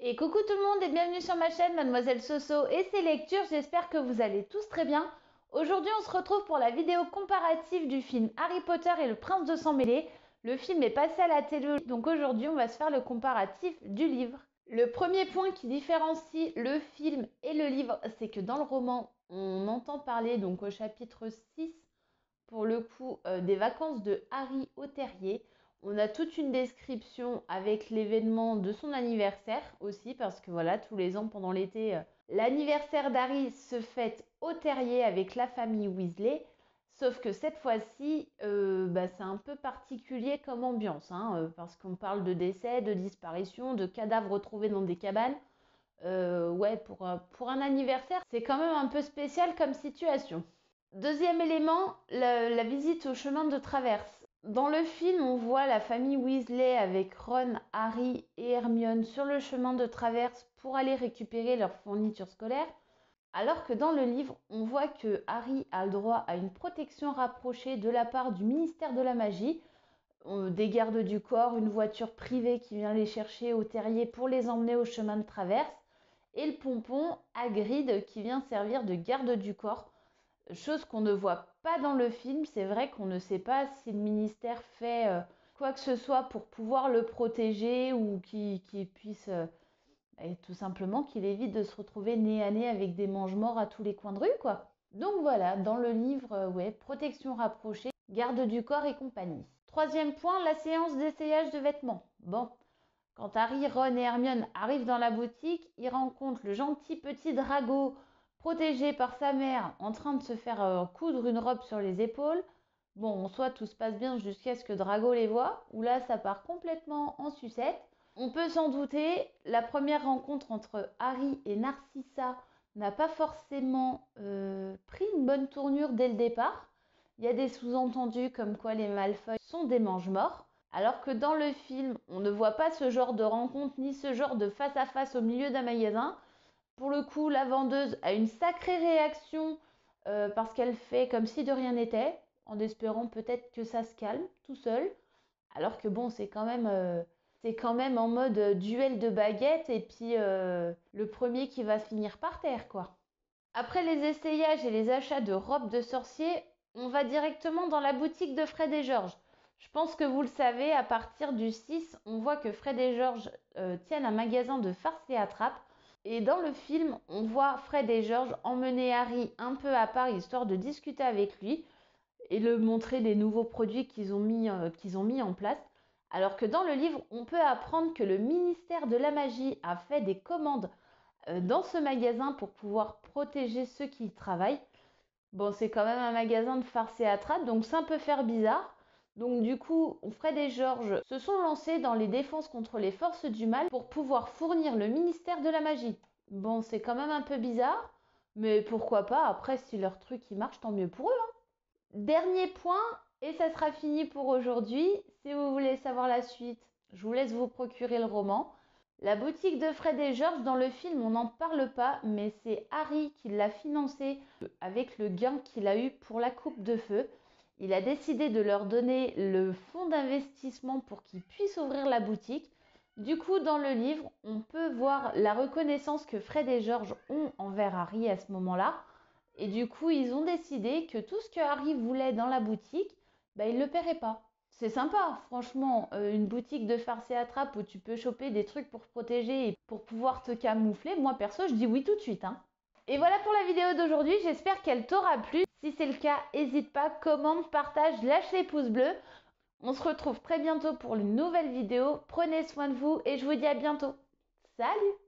Et coucou tout le monde et bienvenue sur ma chaîne Mademoiselle Soso et ses lectures, j'espère que vous allez tous très bien. Aujourd'hui on se retrouve pour la vidéo comparative du film Harry Potter et le Prince de Sang Mêlé. Le film est passé à la télé, donc aujourd'hui on va se faire le comparatif du livre. Le premier point qui différencie le film et le livre, c'est que dans le roman on entend parler donc au chapitre 6 pour le coup des vacances de Harry au terrier. On a toute une description avec l'événement de son anniversaire aussi, parce que voilà, tous les ans pendant l'été, l'anniversaire d'Harry se fête au terrier avec la famille Weasley. Sauf que cette fois-ci, c'est un peu particulier comme ambiance, parce qu'on parle de décès, de disparition, de cadavres retrouvés dans des cabanes. Pour un anniversaire, c'est quand même un peu spécial comme situation. Deuxième élément, la visite au chemin de traverse. Dans le film, on voit la famille Weasley avec Ron, Harry et Hermione sur le chemin de traverse pour aller récupérer leurs fournitures scolaires, alors que dans le livre, on voit que Harry a le droit à une protection rapprochée de la part du ministère de la Magie, des gardes du corps, une voiture privée qui vient les chercher au terrier pour les emmener au chemin de traverse, et le pompon Hagrid qui vient servir de garde du corps. Chose qu'on ne voit pas dans le film, c'est vrai qu'on ne sait pas si le ministère fait quoi que ce soit pour pouvoir le protéger ou qu'il puisse tout simplement qu'il évite de se retrouver nez à nez avec des mange-morts à tous les coins de rue, quoi. Donc voilà, dans le livre, protection rapprochée, garde du corps et compagnie. Troisième point, la séance d'essayage de vêtements. Bon, quand Harry, Ron et Hermione arrivent dans la boutique, ils rencontrent le gentil petit Drago protégé par sa mère en train de se faire coudre une robe sur les épaules. Bon, en soi, tout se passe bien jusqu'à ce que Drago les voit, où là, ça part complètement en sucette. On peut s'en douter, la première rencontre entre Harry et Narcissa n'a pas forcément pris une bonne tournure dès le départ. Il y a des sous-entendus comme quoi les Malfoy sont des mange-morts. Alors que dans le film, on ne voit pas ce genre de rencontre ni ce genre de face-à-face au milieu d'un magasin. Pour le coup, la vendeuse a une sacrée réaction parce qu'elle fait comme si de rien n'était, en espérant peut-être que ça se calme tout seul. Alors que bon, c'est quand même en mode duel de baguettes et puis le premier qui va finir par terre, quoi. Après les essayages et les achats de robes de sorcier, on va directement dans la boutique de Fred et George. Je pense que vous le savez, à partir du 6, on voit que Fred et George tiennent un magasin de farce et attrape. Et dans le film, on voit Fred et George emmener Harry un peu à part, histoire de discuter avec lui et le montrer les nouveaux produits qu'ils ont mis en place. Alors que dans le livre, on peut apprendre que le ministère de la Magie a fait des commandes dans ce magasin pour pouvoir protéger ceux qui y travaillent. Bon, c'est quand même un magasin de farce et attrape, donc ça peut faire bizarre. Donc du coup, Fred et George se sont lancés dans les défenses contre les forces du mal pour pouvoir fournir le ministère de la Magie. Bon, c'est quand même un peu bizarre, mais pourquoi pas, après si leur truc il marche, tant mieux pour eux, hein. Dernier point, et ça sera fini pour aujourd'hui. Si vous voulez savoir la suite, je vous laisse vous procurer le roman. La boutique de Fred et George, dans le film, on n'en parle pas, mais c'est Harry qui l'a financé avec le gain qu'il a eu pour la coupe de feu. Il a décidé de leur donner le fonds d'investissement pour qu'ils puissent ouvrir la boutique. Du coup, dans le livre, on peut voir la reconnaissance que Fred et George ont envers Harry à ce moment-là. Et du coup, ils ont décidé que tout ce que Harry voulait dans la boutique, il ne le paierait pas. C'est sympa, franchement, une boutique de farce et attrape où tu peux choper des trucs pour te protéger et pour pouvoir te camoufler. Moi, perso, je dis oui tout de suite, hein. Et voilà pour la vidéo d'aujourd'hui, j'espère qu'elle t'aura plu. Si c'est le cas, n'hésite pas, commente, partage, lâche les pouces bleus. On se retrouve très bientôt pour une nouvelle vidéo. Prenez soin de vous et je vous dis à bientôt. Salut!